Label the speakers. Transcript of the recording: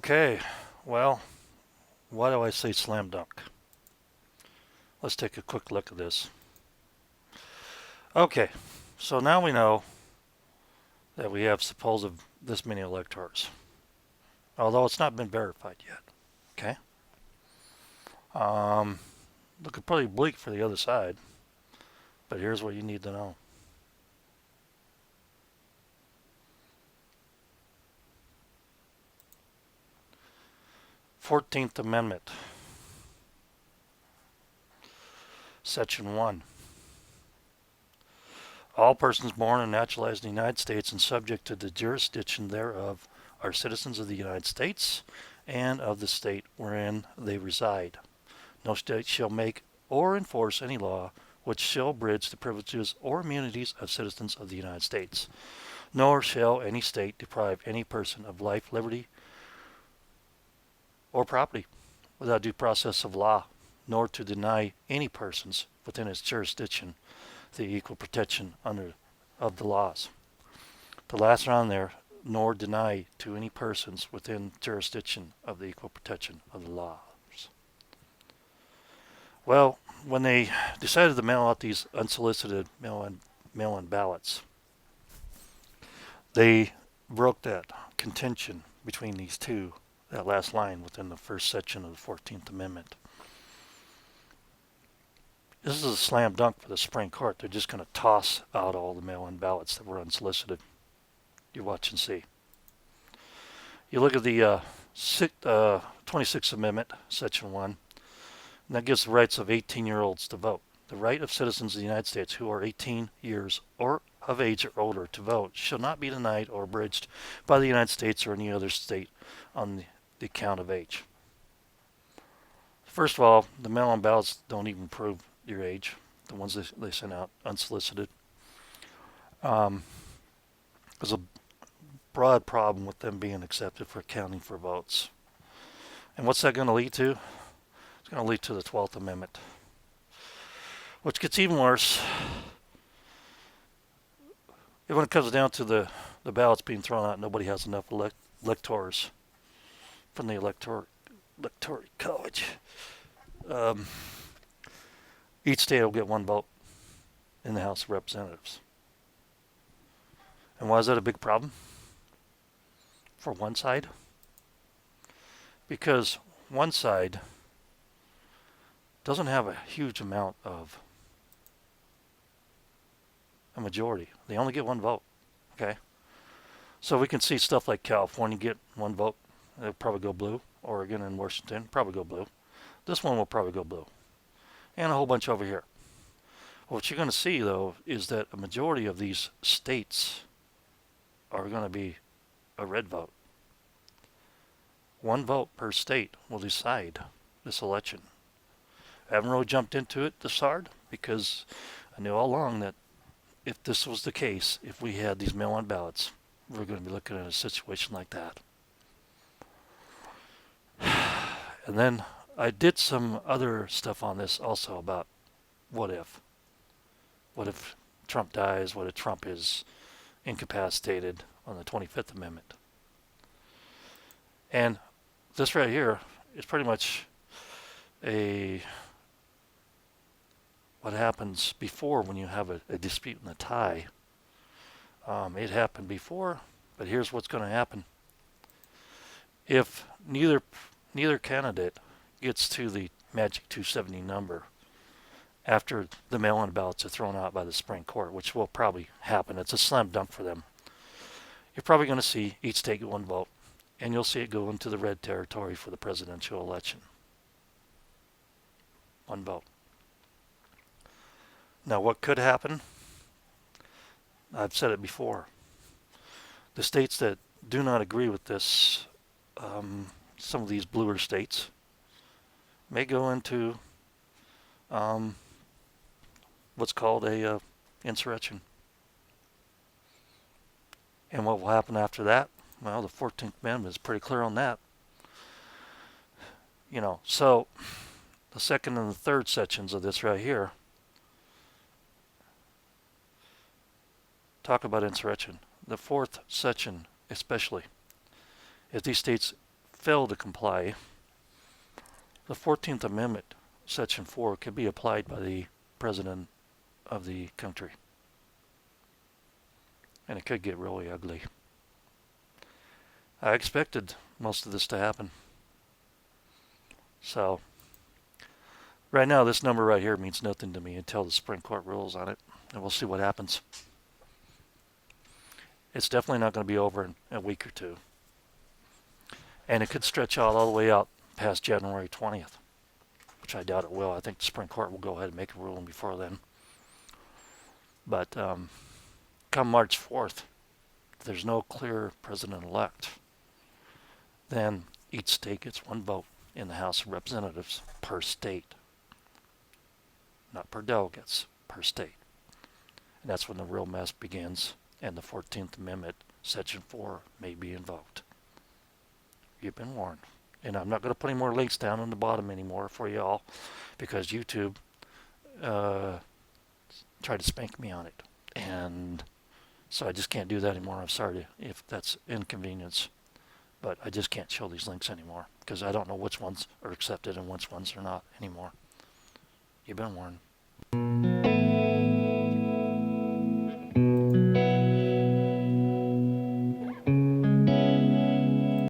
Speaker 1: Okay, well, why do I say slam dunk? Let's take a quick look at this. Okay, so now we know that we have supposed this many electors, although it's not been verified yet. Okay, looking pretty bleak for the other side, but here's what you need to know. Fourteenth Amendment, Section 1. All persons born and naturalized in the United States and subject to the jurisdiction thereof are citizens of the United States and of the state wherein they reside. No state shall make or enforce any law which shall abridge the privileges or immunities of citizens of the United States. Nor shall any state deprive any person of life, liberty, or property without due process of law, nor to deny any persons within its jurisdiction the equal protection of the laws. The last round there, nor deny to any persons within jurisdiction of the equal protection of the laws. Well, when they decided to mail out these unsolicited mail-in ballots, they broke that contention between these two, that last line within the first section of the 14th Amendment. This is a slam dunk for the Supreme Court. They're just going to toss out all the mail-in ballots that were unsolicited. You watch and see. You look at the 26th Amendment, Section 1, and that gives the rights of 18-year-olds to vote. The right of citizens of the United States who are 18 years or of age or older to vote shall not be denied or abridged by the United States or any other state on the account of age. First of all, the mail-in ballots don't even prove your age, the ones they sent out unsolicited. There's a broad problem with them being accepted for counting for votes. And what's that going to lead to? It's going to lead to the 12th Amendment, which gets even worse. When it comes down to the ballots being thrown out, nobody has enough electors from the electoral college. Each state will get one vote in the House of Representatives. And why is that a big problem for one side? Because one side doesn't have a huge amount of a majority. They only get one vote. Okay? So we can see stuff like California get one vote. They'll probably go blue. Oregon and Washington probably go blue. This one will probably go blue. And a whole bunch over here. What you're going to see, though, is that a majority of these states are going to be a red vote. One vote per state will decide this election. I haven't really jumped into it this hard because I knew all along that if this was the case, if we had these mail-in ballots, we're going to be looking at a situation like that. And then I did some other stuff on this also about what if. What if Trump dies? What if Trump is incapacitated on the 25th Amendment? And this right here is pretty much what happens before when you have a dispute and a tie. It happened before, but here's what's going to happen. If neither candidate gets to the magic 270 number after the mail-in ballots are thrown out by the Supreme Court, which will probably happen. It's a slam dunk for them. You're probably going to see each state get one vote, and you'll see it go into the red territory for the presidential election. One vote. Now, what could happen? I've said it before. The states that do not agree with this, some of these bluer states, may go into what's called a insurrection. And what will happen after that? Well, the 14th Amendment is pretty clear on that. So the second and the third sections of this right here talk about insurrection. The fourth section especially. If these states fail to comply, the 14th Amendment, Section 4, could be applied by the President of the country. And it could get really ugly. I expected most of this to happen. So, right now, this number right here means nothing to me until the Supreme Court rules on it, and we'll see what happens. It's definitely not going to be over in a week or two. And it could stretch out all the way out past January 20th, which I doubt it will. I think the Supreme Court will go ahead and make a ruling before then. But come March 4th, if there's no clear president-elect, then each state gets one vote in the House of Representatives per state. Not per delegates, per state. And that's when the real mess begins, and the 14th Amendment, Section 4, may be invoked. You've been warned. And I'm not going to put any more links down on the bottom anymore for y'all, because YouTube tried to spank me on it. And so I just can't do that anymore. I'm sorry if that's inconvenience. But I just can't show these links anymore, because I don't know which ones are accepted and which ones are not anymore. You've been warned.